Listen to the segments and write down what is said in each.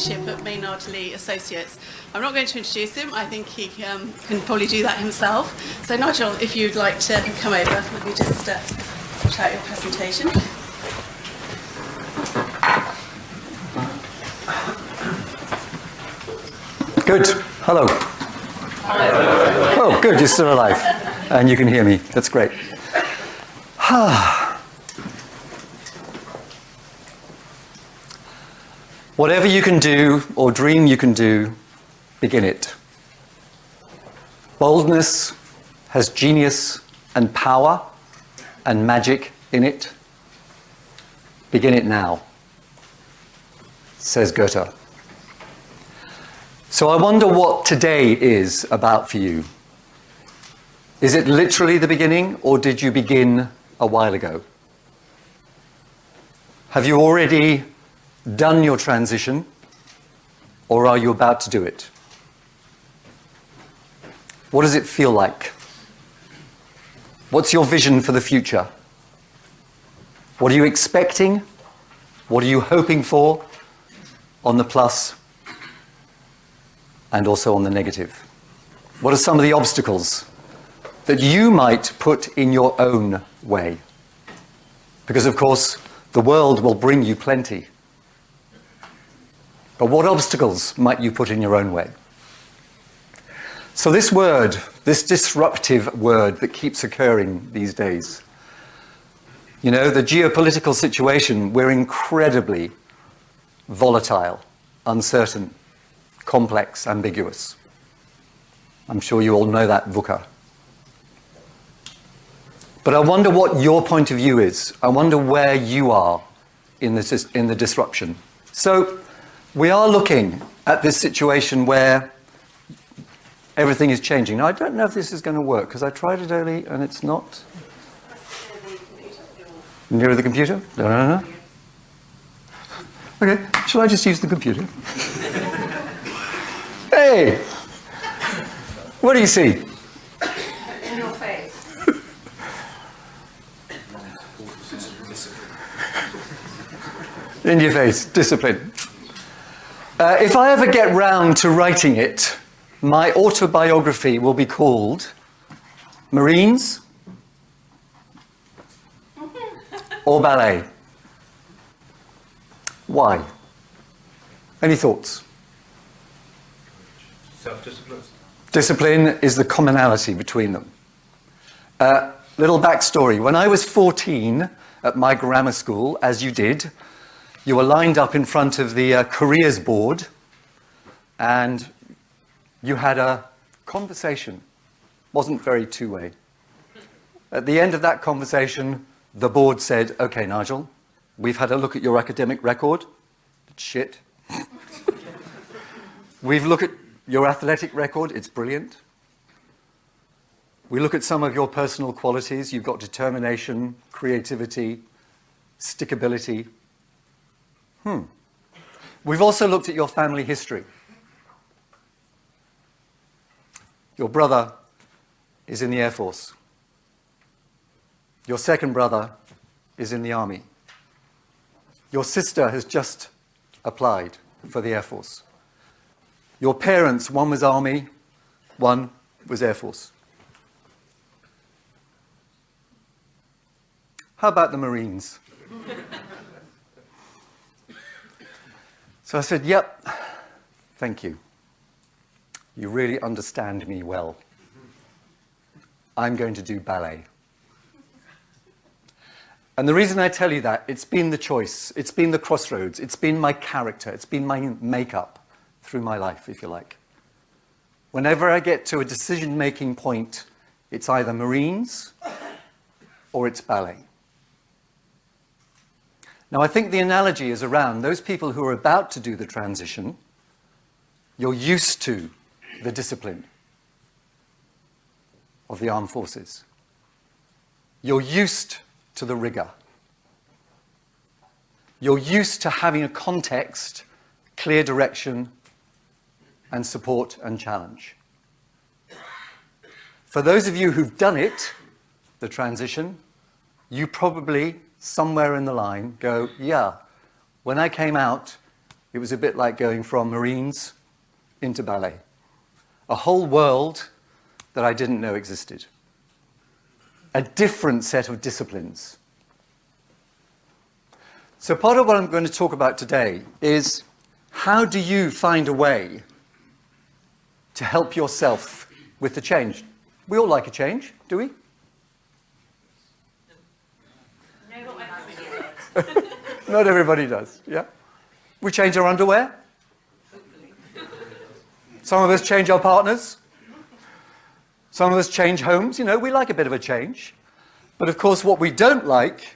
At Maynard Leigh Associates. I'm not going to introduce him. I think he can probably do that himself. So Nigel, if you'd like to come over, let me just sort out your presentation. Good. Hello. Oh, good. You're still alive. And you can hear me. That's great. Whatever you can do or dream you can do, begin it. Boldness has genius and power and magic in it. Begin it now, says Goethe. So I wonder what today is about for you. Is it literally the beginning, or did you begin a while ago? Have you already done your transition, or are you about to do it? What does it feel like? What's your vision for the future? What are you expecting? What are you hoping for on the plus and also on the negative? What are some of the obstacles that you might put in your own way? Because, of course, the world will bring you plenty. But what obstacles might you put in your own way? So this word, this disruptive word that keeps occurring these days, you know, the geopolitical situation, we're incredibly volatile, uncertain, complex, ambiguous. I'm sure you all know that VUCA. But I wonder what your point of view is. I wonder where you are in the disruption. So we are looking at this situation where everything is changing. Now, I don't know if this is going to work, because I tried it early and it's not. Nearer the computer? No. Okay, shall I just use the computer? Hey! What do you see? In your face. In your face, discipline. If I ever get round to writing it, my autobiography will be called Marines or Ballet. Why? Any thoughts? Self-discipline. Discipline is the commonality between them. Little backstory. When I was 14 at my grammar school, as you did, you were lined up in front of the careers board and you had a conversation. Wasn't very two-way. At the end of that conversation, the board said, "Okay, Nigel, we've had a look at your academic record. It's shit. We've looked at your athletic record. It's brilliant. We look at some of your personal qualities. You've got determination, creativity, stickability. We've also looked at your family history. Your brother is in the Air Force. Your second brother is in the Army. Your sister has just applied for the Air Force. Your parents, one was Army, one was Air Force. How about the Marines?" So I said, "Yep, thank you. You really understand me well. I'm going to do ballet." And the reason I tell you that, it's been the choice, it's been the crossroads, it's been my character, it's been my makeup through my life, if you like. Whenever I get to a decision-making point, it's either Marines or it's ballet. Now, I think the analogy is around those people who are about to do the transition. You're used to the discipline of the armed forces. You're used to the rigor. You're used to having a context, clear direction, and support and challenge. For those of you who've done it, the transition, you probably, somewhere in the line, go, yeah, when I came out, it was a bit like going from Marines into ballet. A whole world that I didn't know existed. A different set of disciplines. So part of what I'm going to talk about today is how do you find a way to help yourself with the change? We all like a change, do we? Not everybody does, yeah? We change our underwear. Some of us change our partners. Some of us change homes. You know, we like a bit of a change. But of course, what we don't like,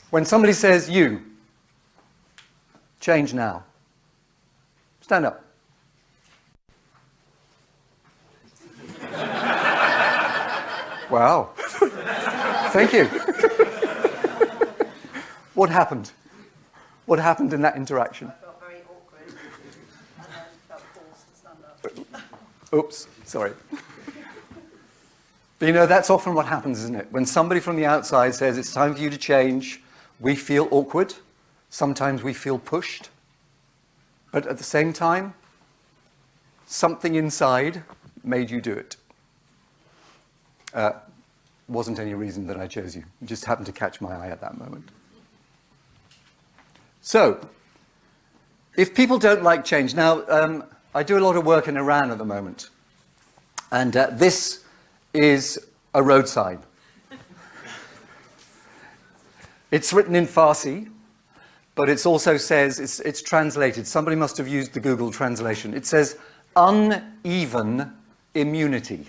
when somebody says, you, change now. Stand up. Wow. Thank you. What happened? What happened in that interaction? I felt very awkward and then felt forced to stand up. Oops, sorry. But you know, that's often what happens, isn't it? When somebody from the outside says it's time for you to change, we feel awkward. Sometimes we feel pushed. But at the same time, something inside made you do it. Wasn't any reason that I chose you. It just happened to catch my eye at that moment. So, if people don't like change, now I do a lot of work in Iran at the moment, and this is a road sign. It's written in Farsi, but it also says, it's translated. Somebody must have used the Google translation. It says, uneven immunity.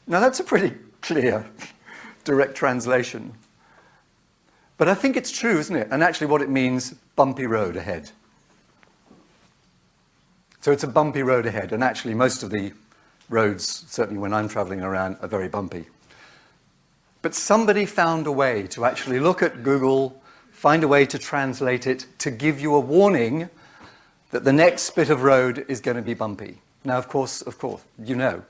Now that's a pretty clear, direct translation. But I think it's true, isn't it? And actually what it means, bumpy road ahead. So it's a bumpy road ahead, and actually most of the roads, certainly when I'm traveling around, are very bumpy. But somebody found a way to actually look at Google, find a way to translate it, to give you a warning that the next bit of road is going to be bumpy. Now, of course, you know,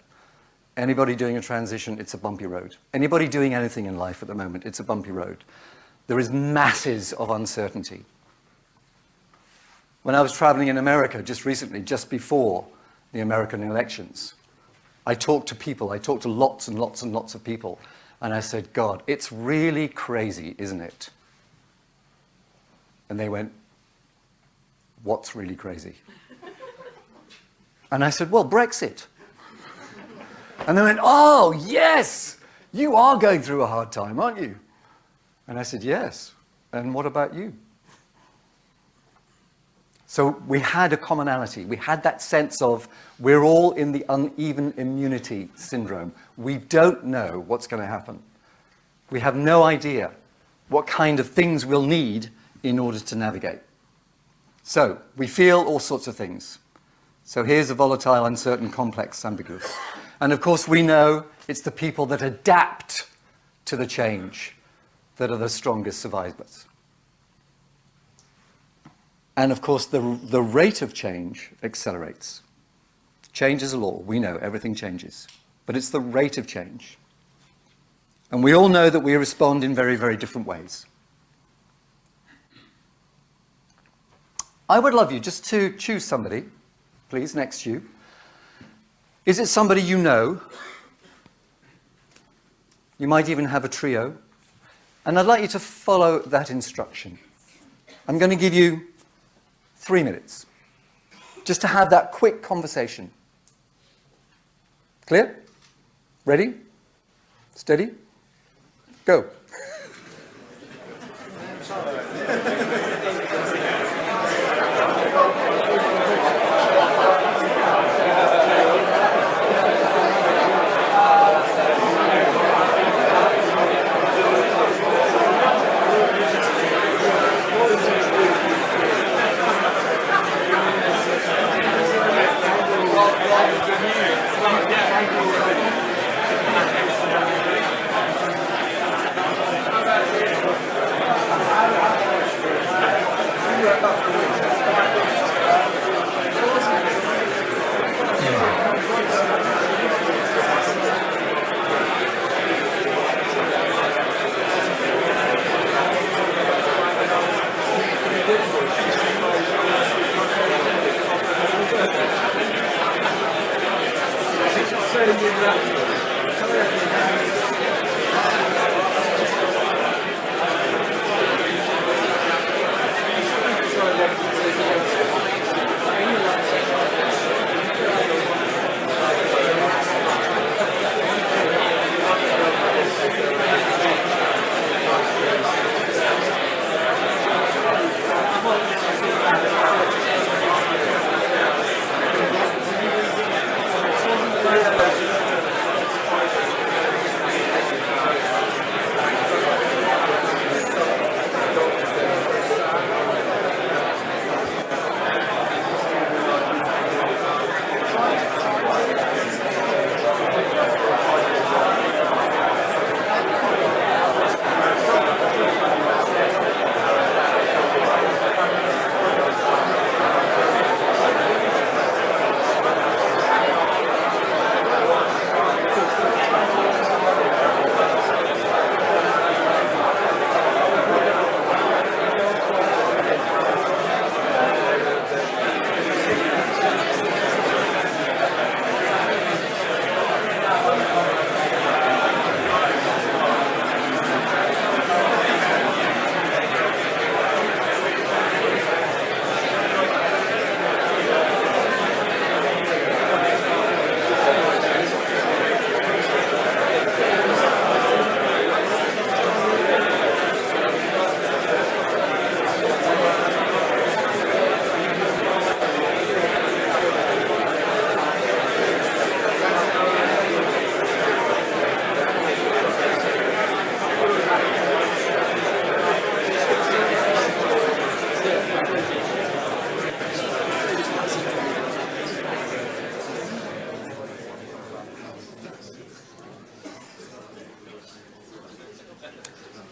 anybody doing a transition, it's a bumpy road. Anybody doing anything in life at the moment, it's a bumpy road. There is masses of uncertainty. When I was traveling in America just recently, just before the American elections, I talked to people, I talked to lots and lots and lots of people, and I said, God, it's really crazy, isn't it? And they went, what's really crazy? And I said, well, Brexit. And they went, oh, yes, you are going through a hard time, aren't you? And I said, yes. And what about you? So we had a commonality. We had that sense of we're all in the uneven immunity syndrome. We don't know what's going to happen. We have no idea what kind of things we'll need in order to navigate. So we feel all sorts of things. So here's a volatile, uncertain, complex, ambiguous. And of course we know it's the people that adapt to the change that are the strongest survivors. And of course, the rate of change accelerates. Change is a law. We know everything changes. But it's the rate of change. And we all know that we respond in very, very different ways. I would love you just to choose somebody, please, next to you. Is it somebody you know? You might even have a trio. And I'd like you to follow that instruction. I'm going to give you 3 minutes, just to have that quick conversation. Clear? Ready? Steady? Go.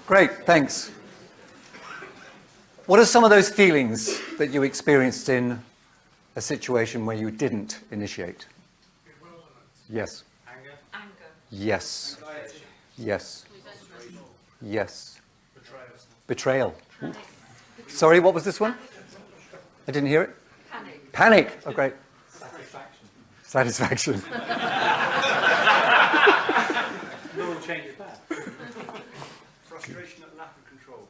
Great, thanks. What are some of those feelings that you experienced in a situation where you didn't initiate? Yes. Anger. Yes. Anxiety. Yes. Yes. Betrayal. Betrayal. Ooh. Sorry, what was this one? I didn't hear it. Panic. Panic. Oh, great. Satisfaction. Satisfaction. No change is bad. Frustration at lack of control.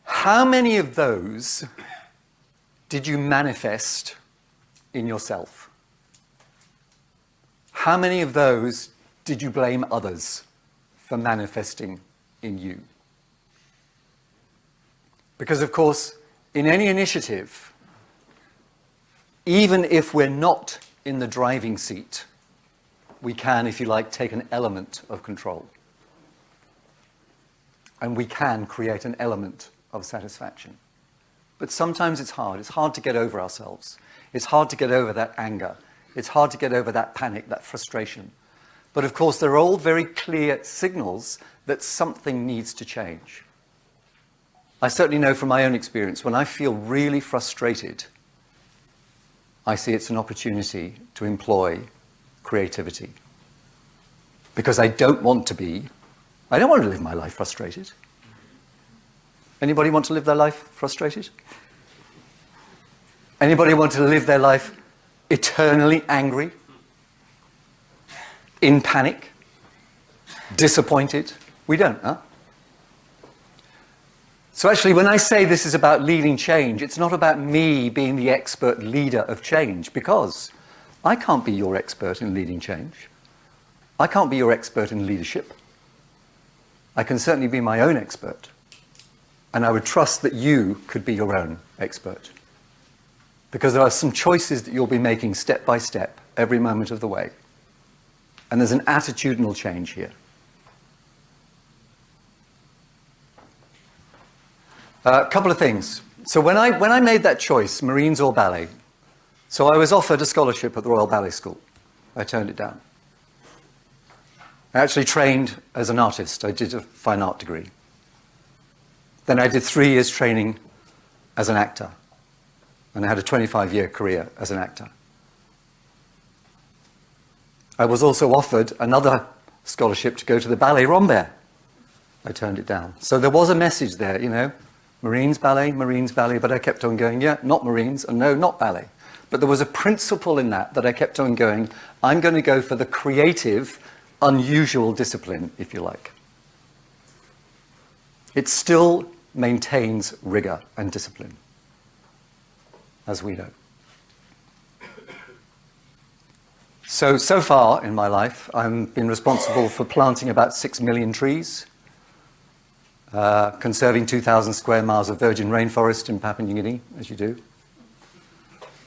How many of those did you manifest in yourself? How many of those did you blame others for manifesting in you? Because, of course, in any initiative, even if we're not in the driving seat, we can, if you like, take an element of control. And we can create an element of satisfaction. But sometimes it's hard. It's hard to get over ourselves. It's hard to get over that anger. It's hard to get over that panic, that frustration. But of course, they're all very clear signals that something needs to change. I certainly know from my own experience, when I feel really frustrated, I see it's an opportunity to employ creativity. Because I don't want to live my life frustrated. Anybody want to live their life frustrated? Anybody want to live their life eternally angry? In panic? Disappointed? We don't, huh? So actually, when I say this is about leading change, it's not about me being the expert leader of change, because I can't be your expert in leading change. I can't be your expert in leadership. I can certainly be my own expert. And I would trust that you could be your own expert. Because there are some choices that you'll be making step by step, every moment of the way. And there's an attitudinal change here. A couple of things. So when I made that choice, Marines or ballet, so I was offered a scholarship at the Royal Ballet School. I turned it down. I actually trained as an artist. I did a fine art degree. Then I did 3 years training as an actor. And I had a 25-year career as an actor. I was also offered another scholarship to go to the Ballet Rambert. I turned it down. So there was a message there, you know, Marines, ballet, but I kept on going, yeah, not Marines, and no, not ballet. But there was a principle in that I kept on going, I'm going to go for the creative, unusual discipline, if you like. It still maintains rigor and discipline, as we know. So far in my life, I've been responsible for planting about 6 million trees, conserving 2,000 square miles of virgin rainforest in Papua New Guinea, as you do.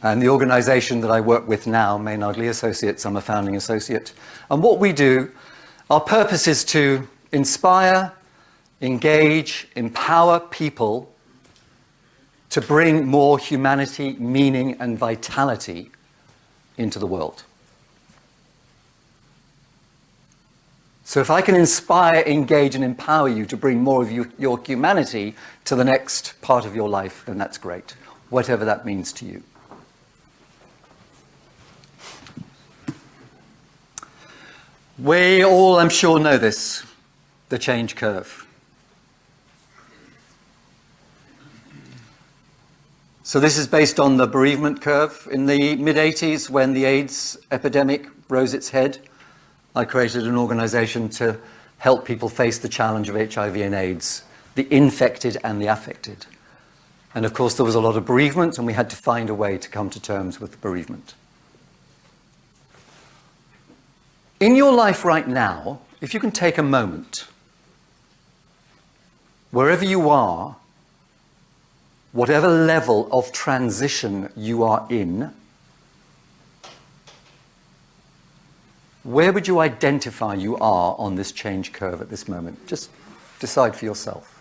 And the organisation that I work with now, Maynard Leigh Associates, I'm a founding associate. And what we do, our purpose is to inspire, engage, empower people to bring more humanity, meaning, and vitality into the world. So if I can inspire, engage, and empower you to bring more of your humanity to the next part of your life, then that's great, whatever that means to you. We all, I'm sure, know this, the change curve. So this is based on the bereavement curve. In the mid-80s, when the AIDS epidemic rose its head, I created an organisation to help people face the challenge of HIV and AIDS, the infected and the affected. And of course, there was a lot of bereavement, and we had to find a way to come to terms with the bereavement. In your life right now, if you can take a moment, wherever you are, whatever level of transition you are in, where would you identify you are on this change curve at this moment? Just decide for yourself.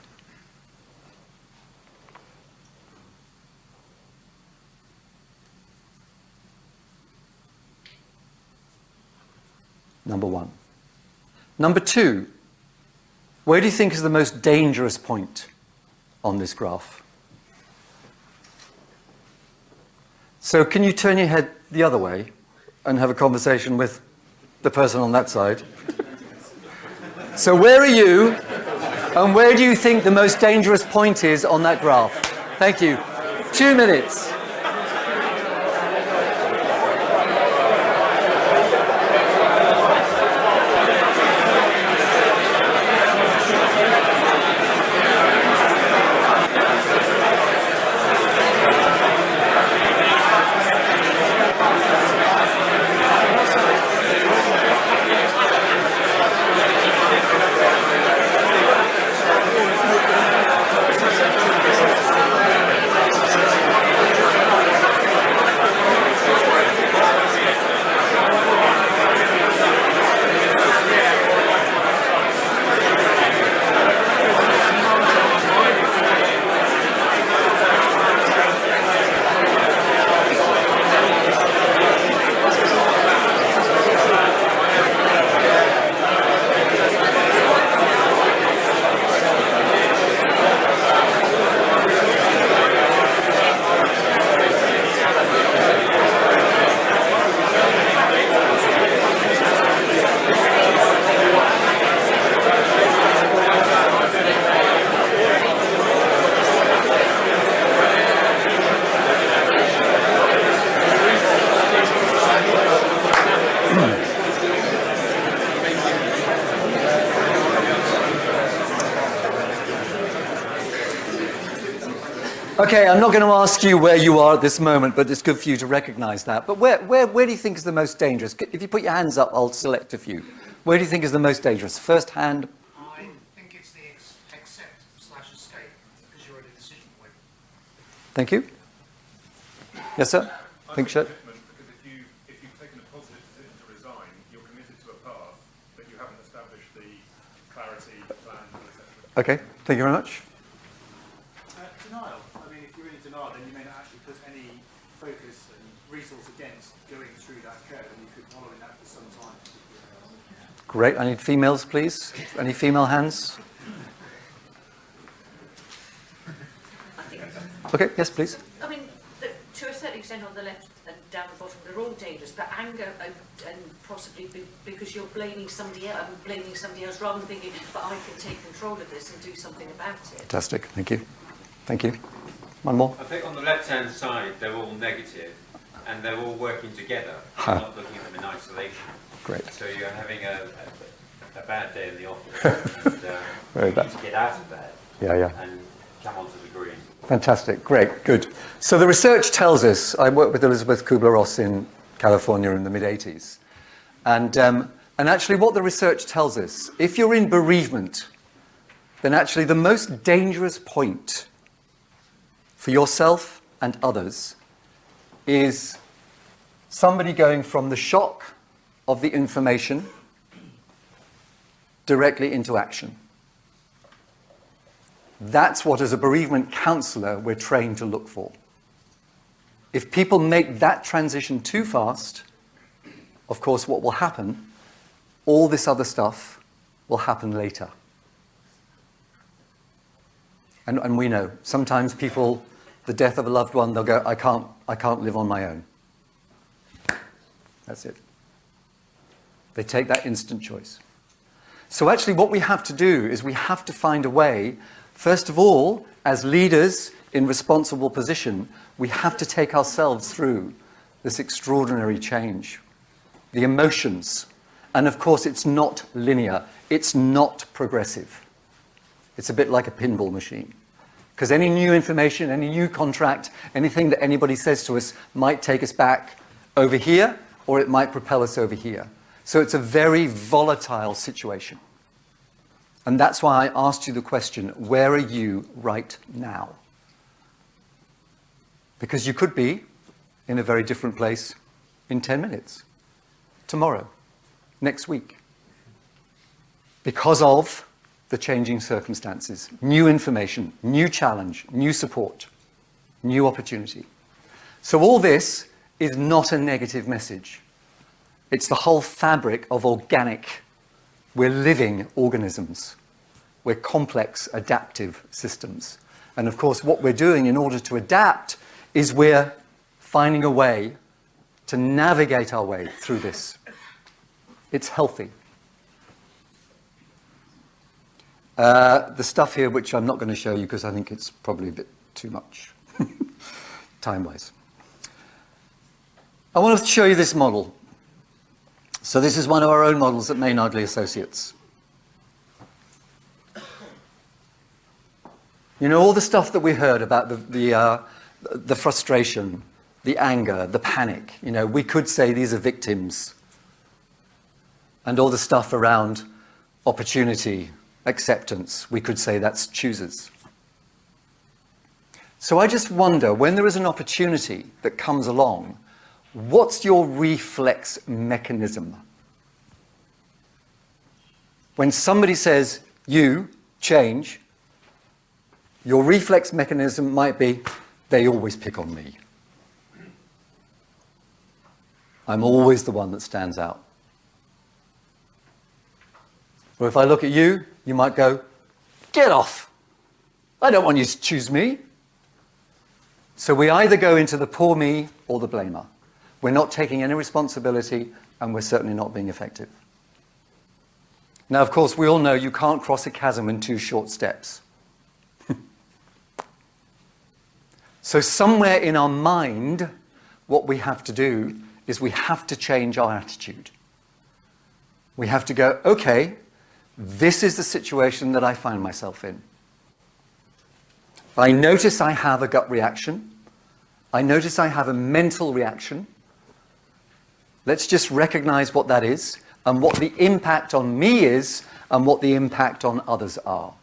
Number one. Number two, where do you think is the most dangerous point on this graph? So can you turn your head the other way and have a conversation with the person on that side? So where are you, and where do you think the most dangerous point is on that graph? Thank you. 2 minutes. Okay, I'm not going to ask you where you are at this moment, but it's good for you to recognize that. But where do you think is the most dangerous? If you put your hands up, I'll select a few. Where do you think is the most dangerous? First hand. I think it's the accept/escape, because you're at a decision point. Thank you. Yes, sir? Pink shirt. Because if you've taken a positive decision to resign, you're committed to a path, but you haven't established the clarity, the plan, etc. Okay, thank you very much. Denial. I mean, if you're in denial, then you may not actually put any focus and resource against going through that curve, and you could follow in that for some time. Great. I need females, please. Any female hands? Okay, yes, please. I mean, to a certain extent on the left and down the bottom, they're all dangerous, but anger and possibly because you're blaming somebody else rather than thinking, but I can take control of this and do something about it. Fantastic. Thank you. Thank you. One more. I think on the left-hand side, they're all negative. and they're all working together. You're not looking at them in isolation. Great. So you're having a bad day in the office, and Very you bad. need to get out of bed Yeah. and come onto the green. Fantastic. Great. Good. So the research tells us, I worked with Elizabeth Kubler-Ross in California in the mid-80s. And actually what the research tells us, if you're in bereavement, then actually the most dangerous point for yourself and others is somebody going from the shock of the information directly into action. That's what, as a bereavement counsellor, we're trained to look for. If people make that transition too fast, of course, what will happen, all this other stuff will happen later. And we know, sometimes people, the death of a loved one, they'll go, I can't live on my own. That's it. They take that instant choice. So actually what we have to do is we have to find a way, first of all, as leaders in responsible position, we have to take ourselves through this extraordinary change. The emotions. And of course, it's not linear. It's not progressive. It's a bit like a pinball machine. Because any new information, any new contract, anything that anybody says to us might take us back over here, or it might propel us over here. So it's a very volatile situation. And that's why I asked you the question, where are you right now? Because you could be in a very different place in 10 minutes, tomorrow, next week. Because of the changing circumstances, new information, new challenge, new support, new opportunity. So all this is not a negative message. It's the whole fabric of organic. We're living organisms. We're complex, adaptive systems. And of course, what we're doing in order to adapt is we're finding a way to navigate our way through this. It's healthy. The stuff here, which I'm not going to show you because I think it's probably a bit too much, time-wise. I want to show you this model. So this is one of our own models at Maynard Leigh Associates. You know, all the stuff that we heard about the frustration, the anger, the panic, you know, we could say these are victims. And all the stuff around opportunity, acceptance, we could say that's choosers. So I just wonder, when there is an opportunity that comes along, what's your reflex mechanism? When somebody says, you, change, your reflex mechanism might be, they always pick on me. I'm always the one that stands out. Or if I look at you, you might go, get off. I don't want you to choose me. So we either go into the poor me or the blamer. We're not taking any responsibility, and we're certainly not being effective. Now, of course, we all know you can't cross a chasm in 2 short steps. So somewhere in our mind, what we have to do is we have to change our attitude. We have to go, okay, this is the situation that I find myself in. I notice I have a gut reaction. I notice I have a mental reaction. Let's just recognize what that is and what the impact on me is and what the impact on others are.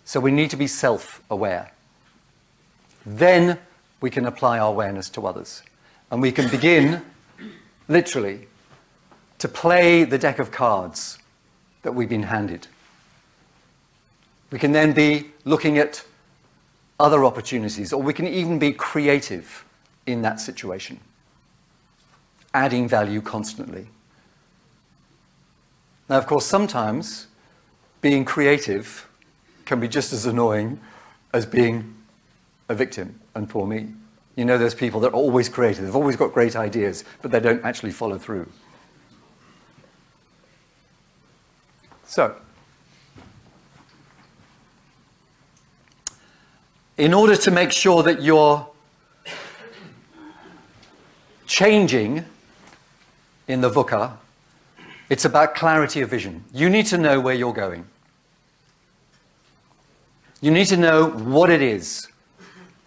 So we need to be self-aware. Then we can apply our awareness to others. And we can begin, literally, to play the deck of cards that we've been handed. We can then be looking at other opportunities, or we can even be creative in that situation, adding value constantly. Now, of course, sometimes being creative can be just as annoying as being a victim and poor me. You know, there's people that are always creative, they've always got great ideas, but they don't actually follow through. So, in order to make sure that you're changing in the VUCA, it's about clarity of vision. You need to know where you're going. You need to know what it is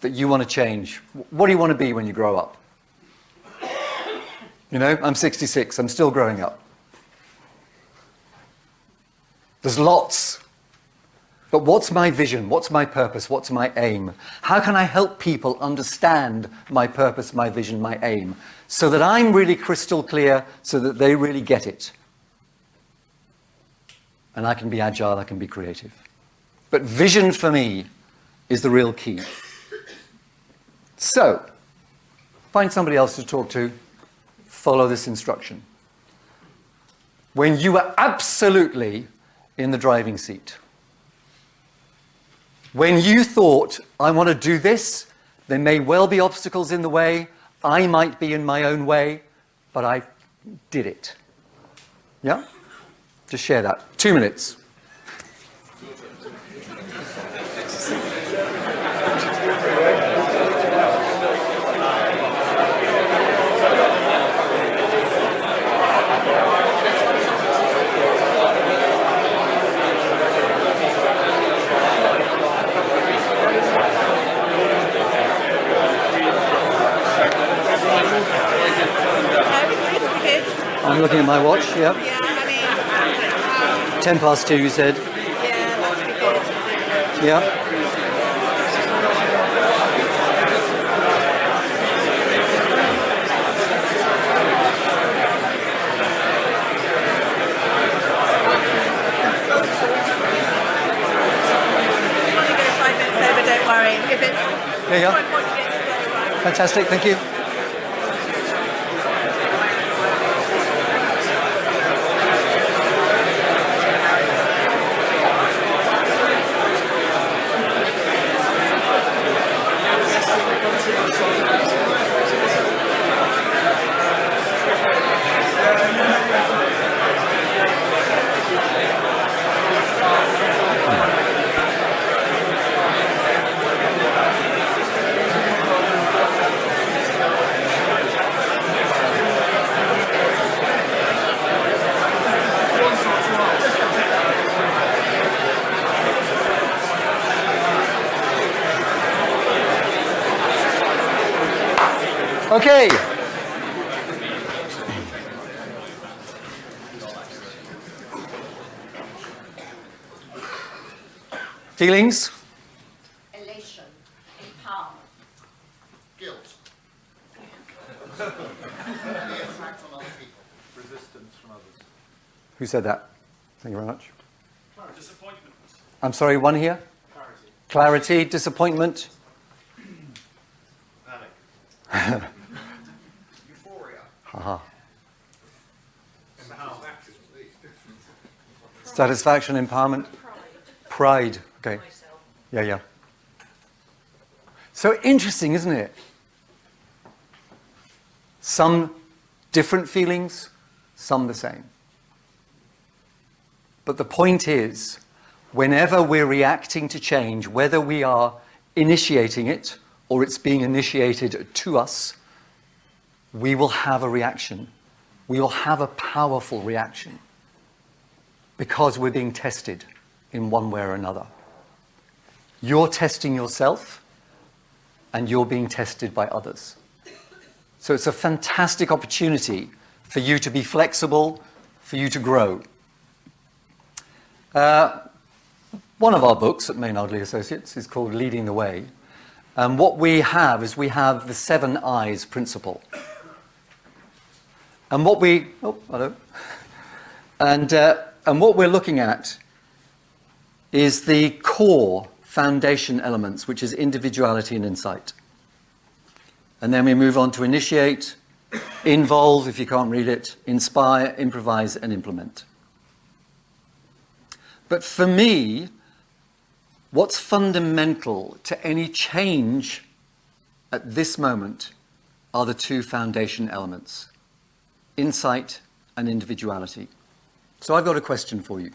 that you want to change. What do you want to be when you grow up? You know, I'm 66, I'm still growing up. There's lots. But what's my vision? What's my purpose? What's my aim? How can I help people understand my purpose, my vision, my aim, so that I'm really crystal clear, so that they really get it? And I can be agile, I can be creative. But vision for me is the real key. So, find somebody else to talk to, follow this instruction. When you are absolutely in the driving seat, when you thought, I want to do this, there may well be obstacles in the way, I might be in my own way, but I did it. Yeah? Just share that. 2 minutes. I'm looking at my watch, yeah. Yeah, I mean, 10 past 2, you said. yeah, that'd be good. Yeah. If you want to go 5 minutes over, don't worry. If it's There you go. quite important to get to go, right? Fantastic, thank you. Okay. Feelings? Elation, empowerment, guilt. The impact on other people. Resistance from others. Who said that? Thank you very much. Disappointment. I'm sorry, one here? Clarity. Clarity, disappointment. Panic. Euphoria. Haha. Satisfaction. Satisfaction, empowerment. Pride. Okay. Myself. Yeah, yeah. So interesting, isn't it? Some different feelings, some the same. But the point is, whenever we're reacting to change, whether we are initiating it or it's being initiated to us, we will have a reaction. We will have a powerful reaction because we're being tested in one way or another. You're testing yourself and you're being tested by others. So it's a fantastic opportunity for you to be flexible, for you to grow. One of our books at Maynard Leigh Associates is called Leading the Way. And what we have is we have the 7 I's principle. And what we, and what we're looking at is the core foundation elements, which is individuality and insight. And then we move on to initiate, involve, if you can't read it, inspire, improvise, and implement. But for me, what's fundamental to any change at this moment are the 2 foundation elements, insight and individuality. So I've got a question for you.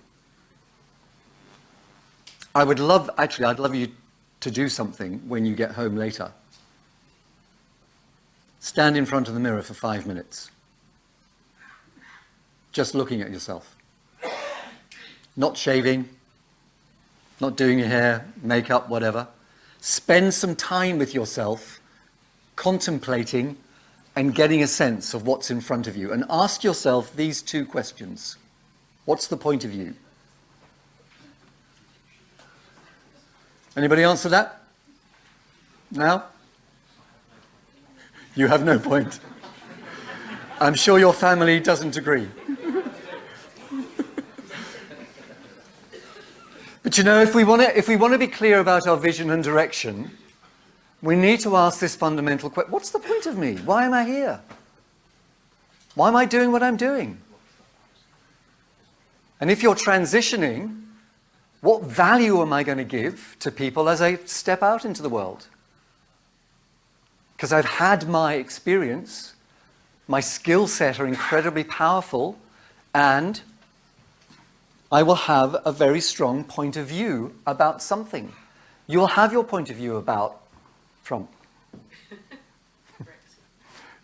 I'd love you to do something when you get home later. stand in front of the mirror for 5 minutes. Just looking at yourself. Not shaving, not doing your hair, makeup, whatever. Spend some time with yourself, contemplating and getting a sense of what's in front of you. And ask yourself these 2 questions. What's the point of view? Anybody answer that? Now? You have no point. I'm sure your family doesn't agree. But you know, if we want to be clear about our vision and direction, we need to ask this fundamental question: what's the point of me? Why am I here? Why am I doing what I'm doing? And if you're transitioning, what value am I going to give to people as I step out into the world? Because I've had my experience, my skill set are incredibly powerful, and I will have a very strong point of view about something. You'll have your point of view about Trump.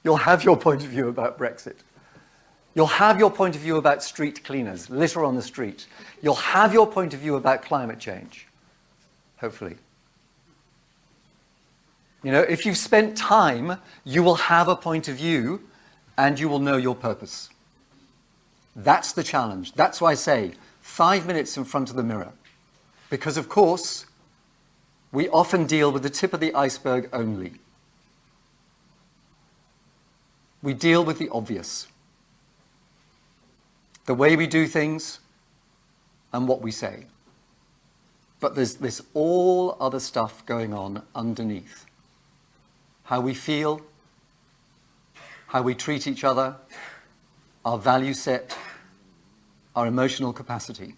You'll have your point of view about Brexit. You'll have your point of view about street cleaners, litter on the street. You'll have your point of view about climate change, hopefully. You know, if you've spent time, you will have a point of view and you will know your purpose. That's the challenge. That's why I say 5 minutes in front of the mirror. Because, of course, we often deal with the tip of the iceberg only. We deal with the obvious. The way we do things and what we say. But there's this all other stuff going on underneath. How we feel, how we treat each other, our value set, our emotional capacity.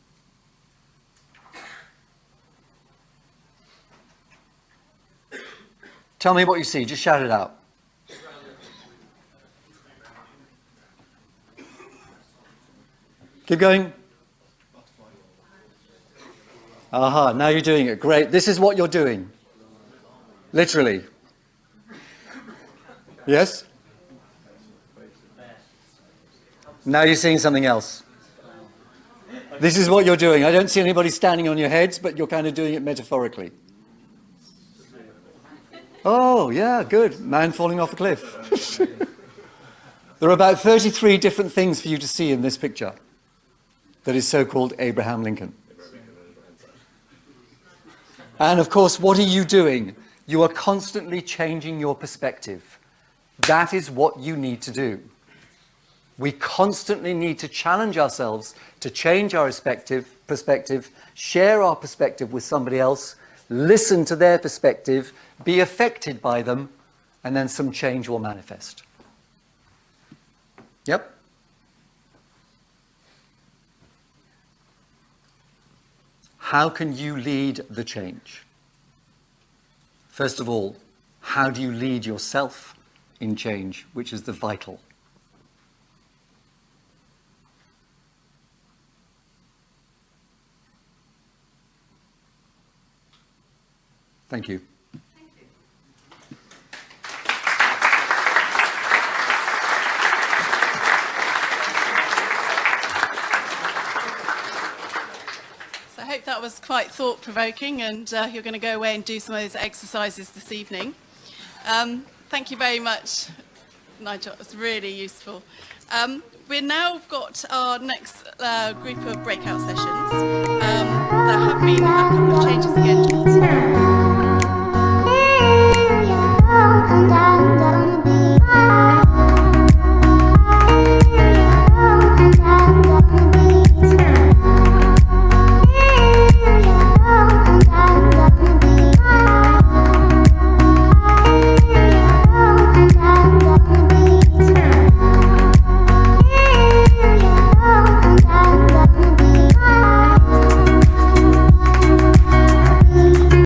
Tell me what you see, just shout it out. Keep going. Aha, now you're doing it. Great. This is what you're doing. Literally. Yes? Now you're seeing something else. This is what you're doing. I don't see anybody standing on your heads, but you're kind of doing it metaphorically. Oh, yeah, good. Man falling off a cliff. There are about 33 different things for you to see in this picture that is so-called Abraham Lincoln. And of course, what are you doing? You are constantly changing your perspective. That is what you need to do. We constantly need to challenge ourselves to change our perspective, share our perspective with somebody else, listen to their perspective, be affected by them, and then some change will manifest. Yep. How can you lead the change? First of all, how do you lead yourself in change, which is the vital? Thank you. I hope that was quite thought-provoking, and you're going to go away and do some of those exercises this evening. Thank you very much, Nigel. It was really useful. We've now got our next group of breakout sessions. There have been a couple of changes again.